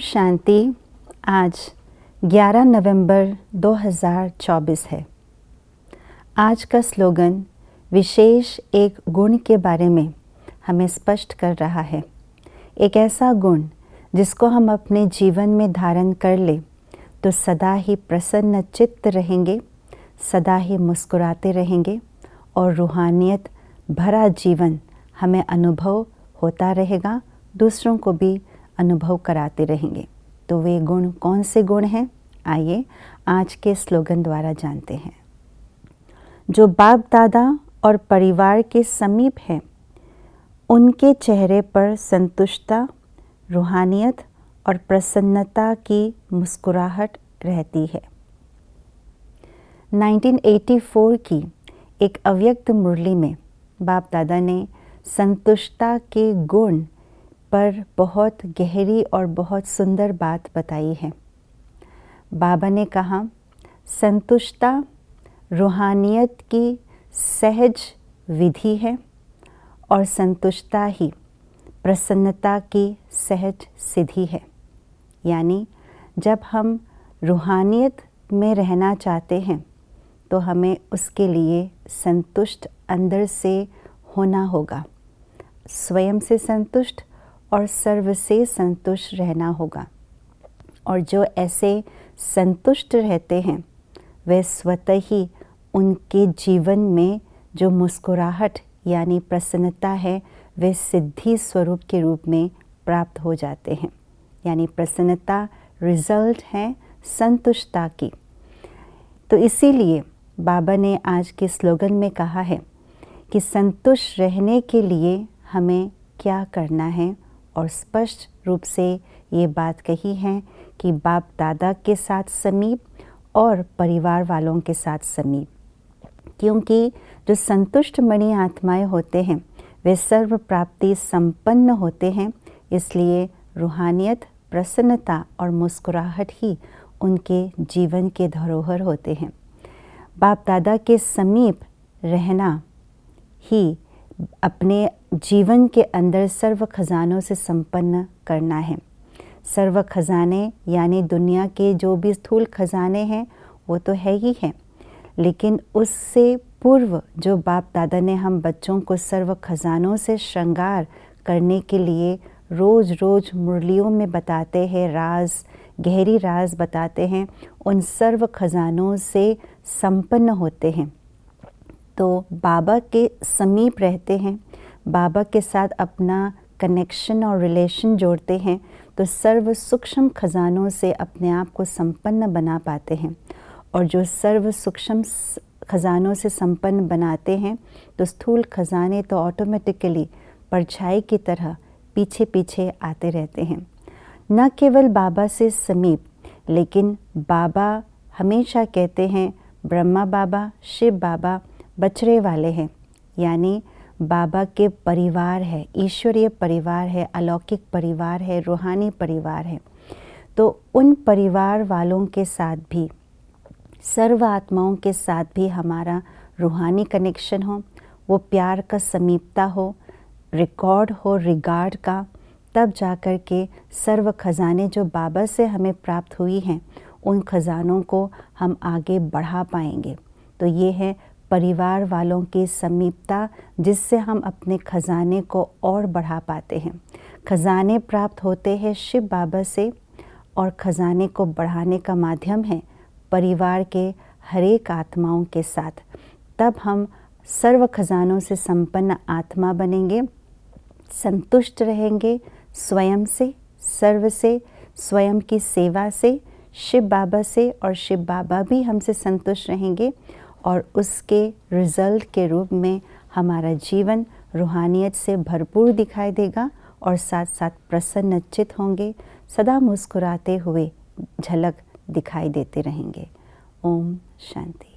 शांति। आज 11 नवंबर 2024 है। आज का स्लोगन विशेष एक गुण के बारे में हमें स्पष्ट कर रहा है। एक ऐसा गुण जिसको हम अपने जीवन में धारण कर ले तो सदा ही प्रसन्न चित्त रहेंगे, सदा ही मुस्कुराते रहेंगे और रूहानियत भरा जीवन हमें अनुभव होता रहेगा, दूसरों को भी अनुभव कराते रहेंगे। तो वे गुण कौन से गुण हैं? आइए आज के स्लोगन द्वारा जानते हैं। जो बाप दादा और परिवार के समीप हैं, उनके चेहरे पर संतुष्टता, रूहानियत और प्रसन्नता की मुस्कुराहट रहती है। 1984 की एक अव्यक्त मुरली में बाप दादा ने संतुष्टता के गुण पर बहुत गहरी और बहुत सुंदर बात बताई है। बाबा ने कहा, संतुष्टता रूहानियत की सहज विधि है और संतुष्टता ही प्रसन्नता की सहज सिद्धि है। यानी जब हम रूहानियत में रहना चाहते हैं तो हमें उसके लिए संतुष्ट अंदर से होना होगा, स्वयं से संतुष्ट और सर्व से संतुष्ट रहना होगा। और जो ऐसे संतुष्ट रहते हैं वे स्वतः ही उनके जीवन में जो मुस्कुराहट यानी प्रसन्नता है वे सिद्धि स्वरूप के रूप में प्राप्त हो जाते हैं। यानी प्रसन्नता रिजल्ट है संतुष्टता की। तो इसीलिए बाबा ने आज के स्लोगन में कहा है कि संतुष्ट रहने के लिए हमें क्या करना है, और स्पष्ट रूप से ये बात कही है कि बाप दादा के साथ समीप और परिवार वालों के साथ समीप। क्योंकि जो संतुष्ट मणि आत्माएं होते हैं वे सर्व प्राप्ति संपन्न होते हैं, इसलिए रूहानियत, प्रसन्नता और मुस्कुराहट ही उनके जीवन के धरोहर होते हैं। बाप दादा के समीप रहना ही अपने जीवन के अंदर सर्व खजानों से संपन्न करना है। सर्व खजाने यानी दुनिया के जो भी स्थूल खजाने हैं वो तो है ही है, लेकिन उससे पूर्व जो बाप दादा ने हम बच्चों को सर्व खजानों से श्रृंगार करने के लिए रोज़ रोज़ मुरलियों में बताते हैं, राज, गहरी राज बताते हैं, उन सर्व खजानों से संपन्न होते हैं। तो बाबा के समीप रहते हैं, बाबा के साथ अपना कनेक्शन और रिलेशन जोड़ते हैं तो सर्व सूक्ष्म खजानों से अपने आप को संपन्न बना पाते हैं। और जो सर्व सूक्ष्म खजानों से संपन्न बनाते हैं तो स्थूल खजाने तो ऑटोमेटिकली परछाई की तरह पीछे पीछे आते रहते हैं। न केवल बाबा से समीप, लेकिन बाबा हमेशा कहते हैं ब्रह्मा बाबा, शिव बाबा बछड़े वाले हैं। यानी बाबा के परिवार है, ईश्वरीय परिवार है, अलौकिक परिवार है, रूहानी परिवार है। तो उन परिवार वालों के साथ भी, सर्व आत्माओं के साथ भी हमारा रूहानी कनेक्शन हो, वो प्यार का समीपता हो, रिकॉर्ड हो रिगार्ड का, तब जाकर के सर्व खजाने जो बाबा से हमें प्राप्त हुई हैं उन खजानों को हम आगे बढ़ा पाएंगे। तो ये है परिवार वालों की समीपता, जिससे हम अपने खजाने को और बढ़ा पाते हैं। खजाने प्राप्त होते हैं शिव बाबा से, और खजाने को बढ़ाने का माध्यम है परिवार के हर एक आत्माओं के साथ। तब हम सर्व खजानों से संपन्न आत्मा बनेंगे, संतुष्ट रहेंगे स्वयं से, सर्व से, स्वयं की सेवा से, शिव बाबा से, और शिव बाबा भी हमसे संतुष्ट रहेंगे। और उसके रिजल्ट के रूप में हमारा जीवन रूहानियत से भरपूर दिखाई देगा और साथ साथ प्रसन्नचित्त होंगे, सदा मुस्कुराते हुए झलक दिखाई देते रहेंगे। ओम शांति।